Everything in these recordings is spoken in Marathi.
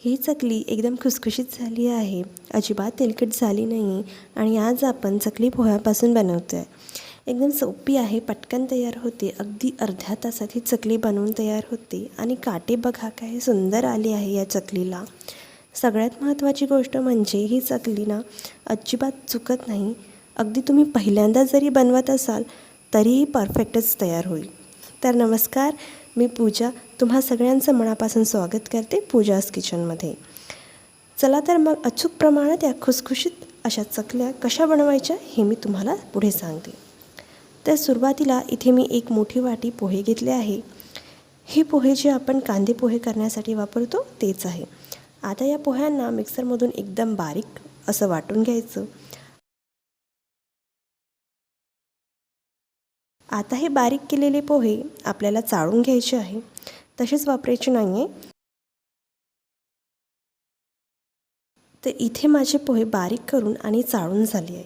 ही चकली एकदम खुसखुशीत झाली आहे, अजिबात तेलकट झाली नाही आणि आज आपण चकली पोह्यापासून बनवतो आहे. एकदम सोपी आहे, पटकन तयार होते. अगदी अर्ध्या तासात ही चकली बनवून तयार होते आणि काटे बघा काय सुंदर आली आहे या चकलीला. सगळ्यात महत्त्वाची गोष्ट म्हणजे ही चकली ना अजिबात चुकत नाही. अगदी तुम्ही पहिल्यांदा जरी बनवत असाल तरीही परफेक्टच तयार होईल. तर नमस्कार, मी पूजा तुम्हा सगळ्यांचं मनापासून स्वागत करते पूजाज किचनमध्ये. चला तर मग अचूक प्रमाणात या खुसखुशीत अशा चकल्या कशा बनवायच्या हे मी तुम्हाला पुढे सांगते. तर सुरुवातीला इथे मी एक मोठी वाटी पोहे घेतले आहे. हे पोहे जे आपण कांदे पोहे करण्यासाठी वापरतो तेच आहे. आता या पोह्यांना मिक्सरमधून एकदम बारीक असं वाटून घ्यायचं. आता हे बारीक केलेले पोहे आपल्याला चाळून घ्यायचे आहे, तसेच वापरायचे नाही आहे. तर इथे माझे पोहे बारीक करून आणि चाळून झाले आहे.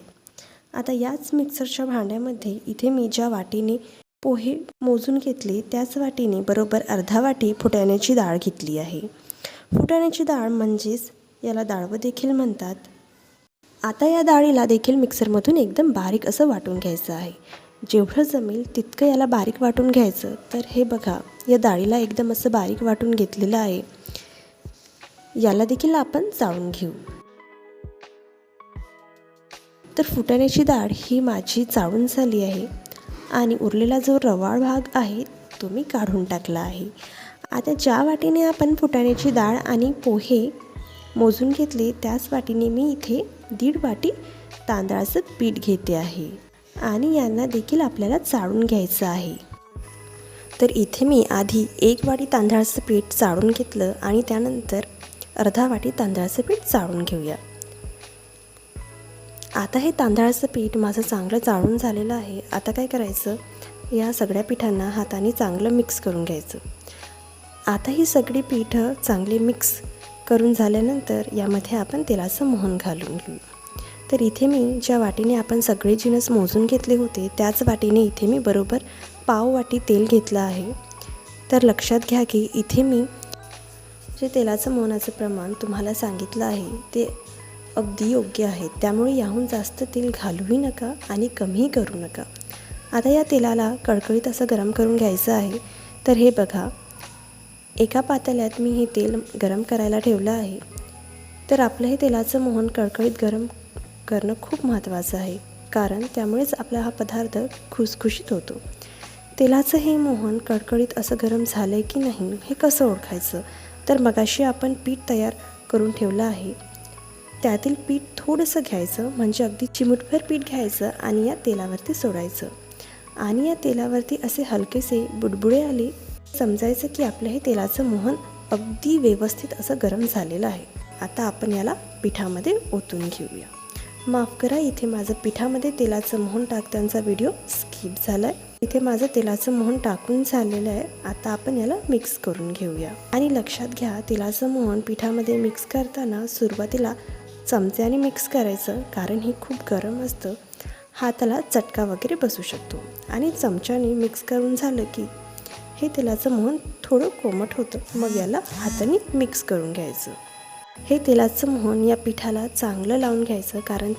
आता याच मिक्सरच्या भांड्यामध्ये इथे मी ज्या वाटीने पोहे मोजून घेतले त्याच वाटीने बरोबर अर्धा वाटी फुटाण्याची डाळ घेतली आहे. फुटाण्याची डाळ म्हणजेच याला डाळवं देखील म्हणतात. आता या डाळीला देखील मिक्सरमधून एकदम बारीक असं वाटून घ्यायचं आहे. जेवढं जमेल तितकं याला बारीक वाटून घ्यायचं. तर हे बघा, या डाळीला एकदम असं बारीक वाटून घेतलेलं आहे. याला देखील आपण चाळून घेऊ. तर फुटाण्याची डाळ ही माझी चाळून झाली आहे आणि उरलेला जो रवाळ भाग आहे तो मी काढून टाकला आहे. आता ज्या वाटीने आपण फुटाण्याची डाळ आणि पोहे मोजून घेतले त्याच वाटीने मी इथे 1.5 वाटी तांदळाचं पीठ घेते आहे आणि यांना देखील आपल्याला चाळून घ्यायचं आहे. तर इथे मी आधी 1 वाटी तांदळाचं पीठ चाळून घेतलं आणि त्यानंतर अर्धा वाटी तांदळाचं पीठ चाळून घेऊया. आता हे तांदळाचं पीठ माझं चांगलं चाळून झालेलं आहे. आता काय करायचं, या सगळ्या पिठांना हाताने चांगलं मिक्स करून घ्यायचं. आता ही सगळी पीठं चांगली मिक्स करून झाल्यानंतर यामध्ये आपण तेलाचं मोहन घालून घेऊ. तर इथे मी ज्या वाटीने आपण सगळे जिन्नस मोजून घेतले होते त्याच वाटीने इथे मी बरोबर पाव वाटी तेल घेतलं आहे. तर लक्षात घ्या की इथे मी जे तेलाचं मोहनाचं प्रमाण तुम्हाला सांगितलं आहे ते अगदी योग्य आहे. त्यामुळे याहून जास्त तेल घालूही नका आणि कमीही करू नका. आता या तेलाला कळकळीत असं गरम करून घ्यायचं आहे. तर हे बघा, एका पातेल्यात मी हे तेल गरम करायला ठेवलं आहे. तर आपलं हे तेलाचं मोहन कळकळीत गरम करणं खूप महत्त्वाचं आहे, कारण त्यामुळेच आपला हा पदार्थ खुसखुशीत होतो. तेलाचं हे मोहन कळकळीत असं गरम झालं आहे की नाही हे कसं ओळखायचं, तर मगाशी आपण पीठ तयार करून ठेवलं आहे त्यातील पीठ थोडंसं घ्यायचं, म्हणजे अगदी चिमूटभर पीठ घ्यायचं आणि या तेलावरती सोडायचं आणि या तेलावरती असे हलकेसे बुडबुडे आले समजायचं की आपलं हे तेलाचं मोहन अगदी व्यवस्थित असं गरम झालेलं आहे. आता आपण याला पिठामध्ये ओतून घेऊया. माफ करा, इथे माझं पिठामध्ये तेलाचं मोहन टाकतानाचा व्हिडिओ स्किप झाला आहे. इथे माझं तेलाचं मोहन टाकून झालेलं आहे. आता आपण याला मिक्स करून घेऊया. आणि लक्षात घ्या, तेलाचं मोहन पिठामध्ये मिक्स करताना सुरुवातीला चमच्याने मिक्स करायचं, कारण हे खूप गरम असतं. हाताला चटका वगैरे बसू शकतो. आणि चमच्याने मिक्स करून झालं की हे तेलाचं मोहन थोडं कोमट होतं, मग याला हाताने मिक्स करून घ्यायचं. हे तेलाचं मोहन या पिठाला चांगलं लावून घ्यायचं, कारण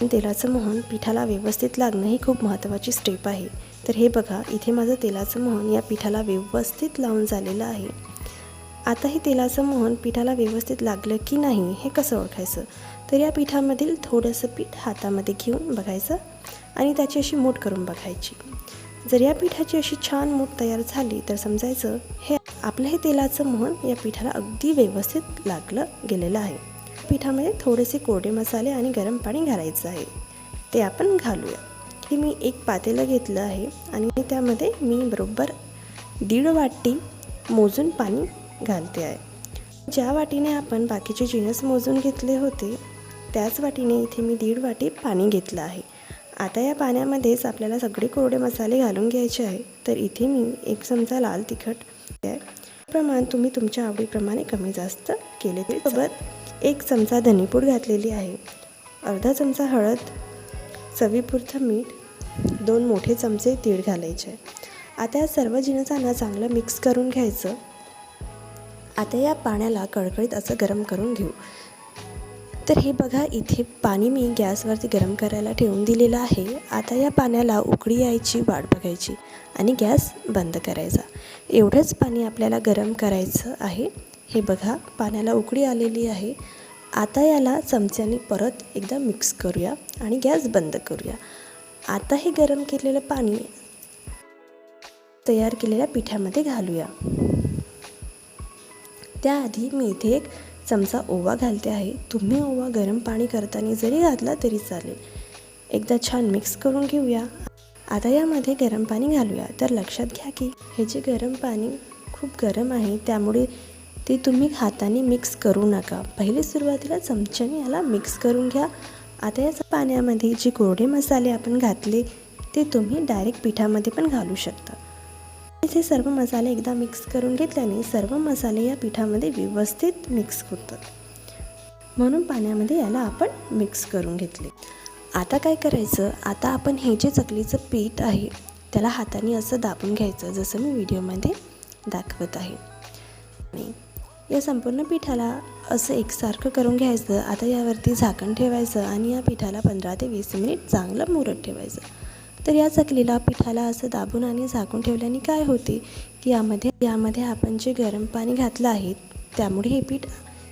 तेलाचं मोहन पिठाला व्यवस्थित लागणं ही खूप महत्त्वाची स्टेप आहे. तर हे बघा, इथे माझं तेलाचं मोहन या पिठाला व्यवस्थित लावून झालेलं आहे. आता हे तेलाचं मोहन पिठाला व्यवस्थित लागलं की नाही हे कसं ओळखायचं, तर या पिठामधील थोडंसं पीठ हातामध्ये घेऊन बघायचं आणि त्याची अशी मूठ करून बघायची. जर या पिठाची अशी छान मूठ तयार झाली तर समजायचं हे आपलं हे तेलाचं मोहन या पिठाला अगदी व्यवस्थित लागलं गेलेलं आहे. पिठामध्ये थोडेसे कोरडे मसाले आणि गरम पाणी घालायचं आहे, ते आपण घालूया. हे मी एक पातेलं घेतलं आहे आणि त्यामध्ये मी बरोबर 1.5 वाटी मोजून पाणी घालते आहे. ज्या वाटीने आपण बाकीचे जिन्नस मोजून घेतले होते त्याच वाटीने इथे मी 1.5 वाटी पाणी घेतलं आहे. आता या पाण्यामध्येच आपल्याला सगळे कोरडे मसाले घालून घ्यायचे आहे. तर इथे मी 1 चमचा लाल तिखट आहे. प्रमाण तुम्ही तुमच्या आवडीप्रमाणे कमी जास्त केले तरी. सोबत 1 चमचा धनेपूड घातलेली आहे, अर्धा चमचा हळद, चवीपुरतं मीठ, 2 मोठे चमचे तीळ घालायचे. आता या सर्व जिन्नसांना चांगलं मिक्स करून घ्यायचं आता या पाण्याला कळकळीत असं गरम करून घेऊ। तर हे बघा, इथे पाणी मी गॅसवरती गरम करायला ठेवून दिलेलं आहे। आता या पाण्याला उकळी यायची वाट बघायची आणि गॅस बंद करायचा। एवढंच पाणी आपल्याला गरम करायचं आहे। हे बघा, पाण्याला उकळी आलेली आहे। आता याला चमच्याने परत एकदा मिक्स करूया आणि गॅस बंद करूया। आता हे गरम केलेलं पाणी तयार केलेल्या पिठामध्ये घालूया। त्याआधी मी इथे एक चमचा ओवा घालते आहे। तुम्ही ओवा गरम पाणी करताना जरी घातला तरी चालेल। एकदा छान मिक्स करून घेऊया। आता यामध्ये गरम पाणी घालूया। तर लक्षात घ्या की हे जे गरम पाणी खूप गरम आहे, त्यामुळे ते तुम्ही हाताने मिक्स करू नका। पहिले सुरुवातीला चमच्याने याला मिक्स करून घ्या। आता या पाण्यामध्ये जे कोरडे मसाले आपण घातले ते तुम्ही डायरेक्ट पिठामध्ये पण घालू शकता। इथे सर्व मसाले एकदा मिक्स करून घेतल्याने सर्व मसाले या पिठामध्ये व्यवस्थित मिक्स होतात, म्हणून पाण्यामध्ये याला आपण मिक्स करून घेतले। आता काय करायचं, आता आपण हे जे चकलीचं पीठ आहे त्याला हाताने असं दाबून घ्यायचं, जसं मी व्हिडिओमध्ये दाखवत आहे। आणि या संपूर्ण पिठाला असं एकसारखं करून घ्यायचं। आता यावरती झाकण ठेवायचं आणि या पिठाला 15 ते 20 मिनिट चांगलं मुरत ठेवायचं। तर या चकलीला पिठाला असं दाबून आणि झाकून ठेवल्याने काय होते की यामध्ये आपण जे गरम पाणी घातलं आहे त्यामुळे हे पीठ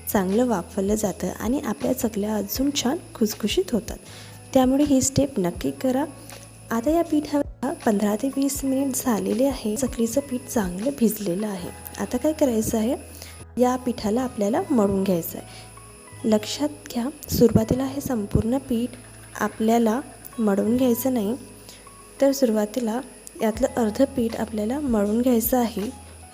चांगलं वाफवलं जातं आणि आपल्या चकल्या अजून छान खुसखुशीत होतात। त्यामुळे ही स्टेप नक्की करा। आता या पिठावर 15 ते 20 मिनिट झालेले आहे। चकलीचं पीठ चांगलं भिजलेलं आहे। आता काय करायचं आहे, या पिठाला आपल्याला मळून घ्यायचं आहे। लक्षात घ्या, सुरुवातीला हे संपूर्ण पीठ आपल्याला मळून घ्यायचं नाही, तर सुरुवातीला यातलं अर्धं पीठ आपल्याला मळून घ्यायचं आहे।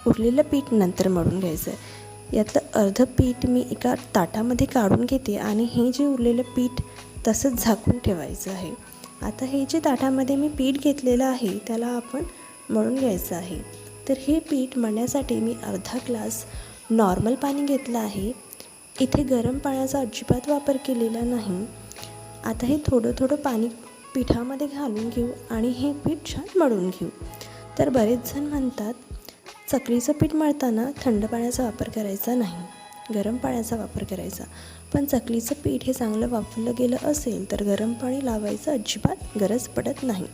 उरलेलं पीठ नंतर मळून घ्यायचं आहे। यातलं अर्धं पीठ मी एका ताटामध्ये काढून घेते आणि हे जे उरलेलं पीठ तसंच झाकून ठेवायचं आहे। आता हे जे ताटामध्ये मी पीठ घेतलेलं आहे त्याला आपण मळून घ्यायचं आहे। तर हे पीठ मळण्यासाठी मी अर्धा ग्लास नॉर्मल पाणी घेतलं आहे। इथे गरम पाण्याचा अजिबात वापर केलेला नाही। आता हे थोडं थोडं पाणी पिठामध्ये घालून घेऊ आणि हे पीठ छान मळून घेऊ। तर बरेच जण म्हणतात चकलीचं पीठ मळताना थंड पाण्याचा वापर करायचा नाही, गरम पाण्याचा वापर करायचा। पण चकलीचं पीठ हे चांगलं वाफवलं गेलं असेल तर गरम पाणी लावायचं अजिबात गरज पडत नाही।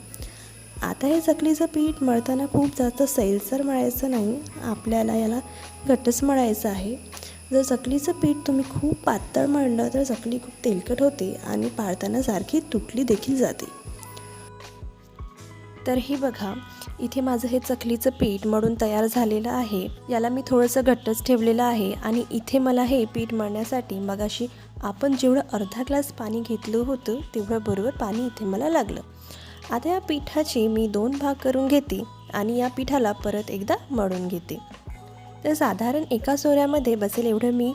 आता हे चकलीचं पीठ मळताना खूप जास्त सैलसर मळायचं नाही, आपल्याला याला घट्टच मळायचं आहे। जर चकलीचं पीठ तुम्ही खूप पातळ मळलं तर चकली खूप तेलकट होते आणि पाळताना सारखी तुटली देखील जाते। तर हे बघा, इथे माझं हे चकलीचं पीठ मळून तयार झालेलं आहे। याला मी थोडंसं घट्टच ठेवलेलं आहे आणि इथे मला हे पीठ मळण्यासाठी मगाशी आपण जेवढं अर्धा ग्लास पाणी घेतलं होतं तेवढं बरोबर पाणी इथे मला लागलं। आता या पिठाचे मी 2 भाग करून घेते आणि या पिठाला परत एकदा मळून घेते। तर साधारण एका सोऱ्यामध्ये बसेल एवढं मी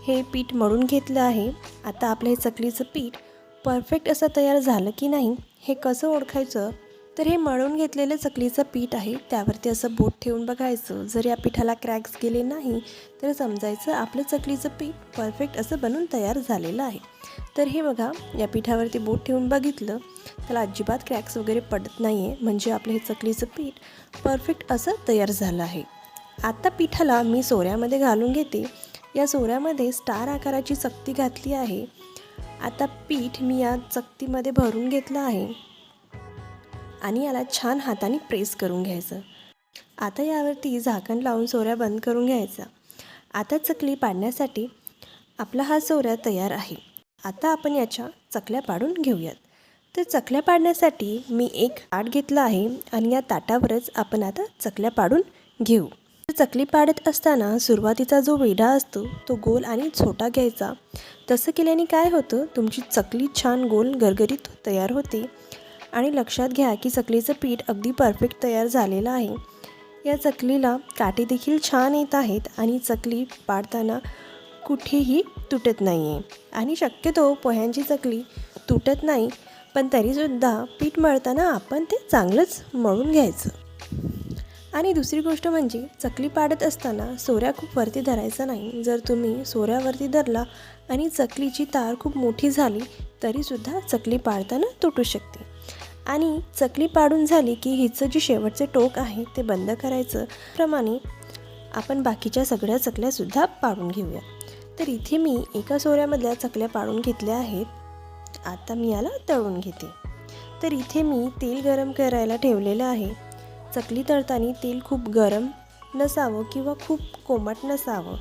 हे पीठ मळून घेतलं आहे। आता आपलं हे चकलीचं पीठ परफेक्ट असं तयार झालं की नाही हे कसं ओळखायचं, तर हे मळून घेतलेलं चकलीचं पीठ आहे त्यावरती असं बोट ठेवून बघायचं। जर या पिठाला क्रॅक्स गेले नाही तर समजायचं आपलं चकलीचं पीठ परफेक्ट असं बनून तयार झालेलं आहे। तर हे बघा, या पिठावरती बोट ठेवून बघितलं त्याला अजिबात क्रॅक्स वगैरे पडत नाही आहे, म्हणजे आपलं हे चकलीचं पीठ परफेक्ट असं तयार झालं आहे। आता पिठाला मी सोऱ्यामध्ये घालून घेते। या सोऱ्यामध्ये स्टार आकाराची चकती घातली आहे। आता पीठ मी या चकतीमध्ये भरून घेतलं आहे आणि याला छान हाताने प्रेस करून घ्यायचं। आता यावरती झाकण लावून सोऱ्या बंद करून घ्यायचा। आता चकली पाडण्यासाठी आपला हा सोऱ्या तयार आहे। आता आपण याच्या चकल्या पाडून घेऊयात। तर चकल्या पाडण्यासाठी मी एक ताट घेतलं आहे आणि या ताटावरच आपण आता चकल्या पाडून घेऊ। चकली पाडत असताना सुरुवातीचा जो वेढा असतो तो गोल आणि छोटा घ्यायचा। तसं केल्याने काय होतं, तुमची चकली छान गोल गरगरीत तयार होते। आणि लक्षात घ्या की चकलीचं पीठ अगदी परफेक्ट तयार झालेलं आहे। या चकलीला काटे देखील छान येत आहेत आणि चकली पाडताना कुठेही तुटत नाही आहे आणि शक्यतो पोह्यांची चकली तुटत नाही, पण तरीसुद्धा पीठ मळताना आपण ते चांगलंच मळून घ्यायचं। आणि दुसरी गोष्ट म्हणजे चकली पाडत असताना सोऱ्या खूप वरती धरायचा नाही। जर तुम्ही सोऱ्यावरती धरला आणि चकलीची तार खूप मोठी झाली तरीसुद्धा चकली पाडताना तुटू शकते। आणि चकली पाडून झाली की हिचं जे शेवटचे टोक आहे ते बंद करायचं। प्रमाणे आपण बाकीच्या सगळ्या चकल्यासुद्धा पाडून घेऊया। तर इथे मी एका सोऱ्यामधल्या चकल्या पाडून घेतल्या आहेत। आता मी याला तळून घेते। तर इथे मी तेल गरम करायला ठेवलेलं आहे। चकली तळताना तेल खूप गरम नसावं किंवा खूप कोमट नसावं।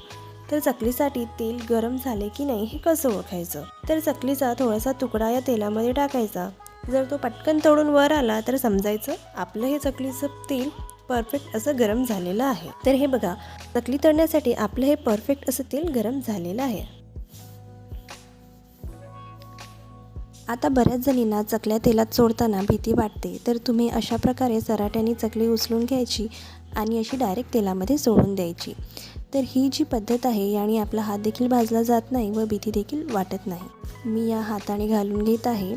तर चकलीसाठी तेल गरम झाले की नाही हे कसं ओळखायचं? तर चकलीचा थोडासा तुकडा या तेलामध्ये टाकायचा। जर तो पटकन तळून वर आला तर समजायचं आपलं हे चकलीचं तेल परफेक्ट असं गरम झालेलं आहे। तर हे बघा, चकली तळण्यासाठी आपलं हे परफेक्ट असं तेल गरम झालेलं आहे। आता बऱ्याच जणींना चकल्या तेलात सोडताना भीती वाटते, तर तुम्ही अशा प्रकारे चराट्याने चकली उचलून घ्यायची आणि अशी डायरेक्ट तेलामध्ये सोडून द्यायची। तर ही जी पद्धत आहे याने आपला हात देखील भाजला जात नाही व भीती देखील वाटत नाही। मी या हाताने घालून घेत आहे।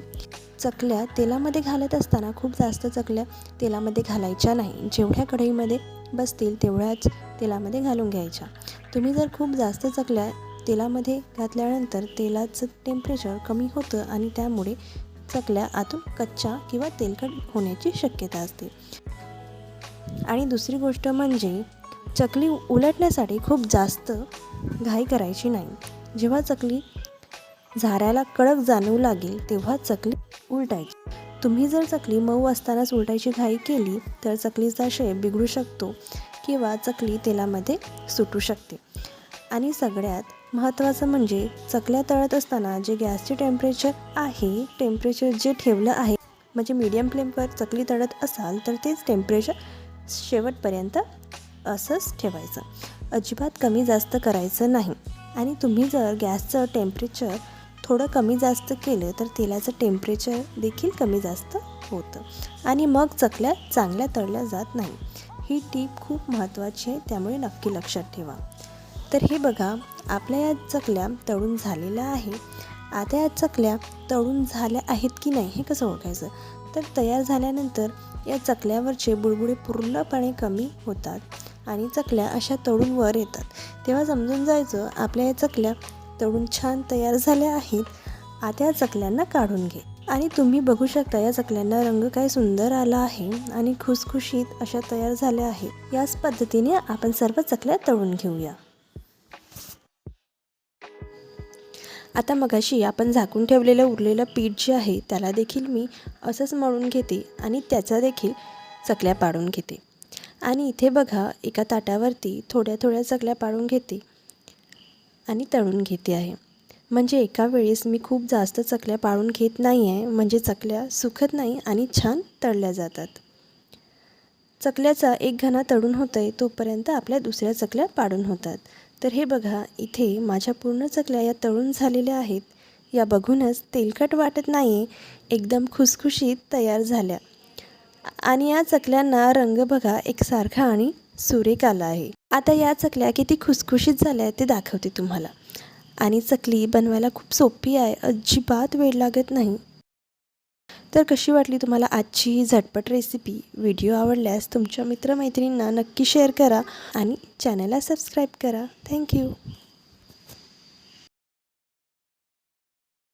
चकल्या तेलामध्ये घालत असताना खूप जास्त चकल्या तेलामध्ये घालायच्या नाही। जेवढ्या कढईमध्ये बसतील तेवढ्याच तेलामध्ये घालून घ्यायच्या। तुम्ही जर खूप जास्त चकल्या तेलामध्ये घातल्यानंतर तेलाचं टेम्परेचर कमी होतं आणि त्यामुळे चकल्या आतून कच्च्या किंवा तेलकट होण्याची शक्यता असते। आणि दुसरी गोष्ट म्हणजे चकली उलटण्यासाठी खूप जास्त घाई करायची नाही। जेव्हा चकली झाऱ्याला कडक जाणवू लागेल तेव्हा चकली उलटायची। तुम्ही जर चकली मऊ असतानाच उलटायची घाई केली तर चकलीचा शेप बिघडू शकतो किंवा चकली तेलामध्ये सुटू शकते। आणि सगळ्यात महत्त्वाचं म्हणजे चकल्या तळत असताना जे गॅसचे टेम्परेचर जे ठेवलं आहे, म्हणजे मीडियम फ्लेमवर चकली तळत असाल तर तेच टेम्परेचर शेवटपर्यंत असंच ठेवायचं, अजिबात कमी जास्त करायचं नाही। आणि तुम्ही जर गॅसचं टेम्परेचर थोडं कमी जास्त केलं तर तेलाचं टेम्परेचर देखील कमी जास्त होतं आणि मग चकल्या चांगल्या तळल्या जात नाही। ही टीप खूप महत्त्वाची आहे, त्यामुळे नक्की लक्षात ठेवा। तर हे बघा, आपल्या या चकल्या तळून झालेल्या आहे। आता या चकल्या तळून झाल्या आहेत की नाही हे कसं ओळखायचं? तर तयार झाल्यानंतर या चकल्यावरचे बुडबुडे पूर्णपणे कमी होतात आणि चकल्या अशा तळून वर येतात। तेव्हा समजून जायचं आपल्या या चकल्या तळून छान तयार झाल्या आहेत। आता या चकल्यांना काढून घे। आणि तुम्ही बघू शकता या चकल्यांना रंग काय सुंदर आला आहे आणि खुसखुशीत अशा तयार झाल्या आहेत। याच पद्धतीने आपण सर्व चकल्या तळून घेऊया। आता मगाशी आपण झाकून ठेवलेलं उरलेलं पीठ जे आहे त्याला देखील मी असंच मळून घेते आणि त्याचा देखील चकल्या पाडून घेते। आणि इथे बघा, एका ताटावरती थोड्या थोड्या चकल्या पाडून घेते आणि तळून घेते आहे। म्हणजे एका वेळेस मी खूप जास्त चकल्या पाडून घेत नाही आहे, म्हणजे चकल्या सुकत नाही आणि छान तळल्या जातात। चकल्याचा एक घणा तळून होतं आहे तोपर्यंत आपल्या दुसऱ्या चकल्या पाडून होतात। तर हे बघा, इथे माझ्या पूर्ण चकल्या या तळून झालेल्या आहेत। या बघूनच तेलकट वाटत नाही आहे, एकदम खुसखुशीत तयार झाल्या। आणि या चकल्यांना रंग बघा एकसारखा आणि सुरेख आला आहे। आता या चकल्या किती खुसखुशीत झाल्या ते दाखवते तुम्हाला। आणि चकली बनवायला खूप सोपी आहे, अजिबात वेळ लागत नाही। तर कशी वाटली तुम्हाला आजची ही झटपट रेसिपी? व्हिडिओ आवडल्यास तुमच्या मित्रमैत्रिणींना नक्की शेअर करा आणि चॅनलला सबस्क्राईब करा। थँक्यू।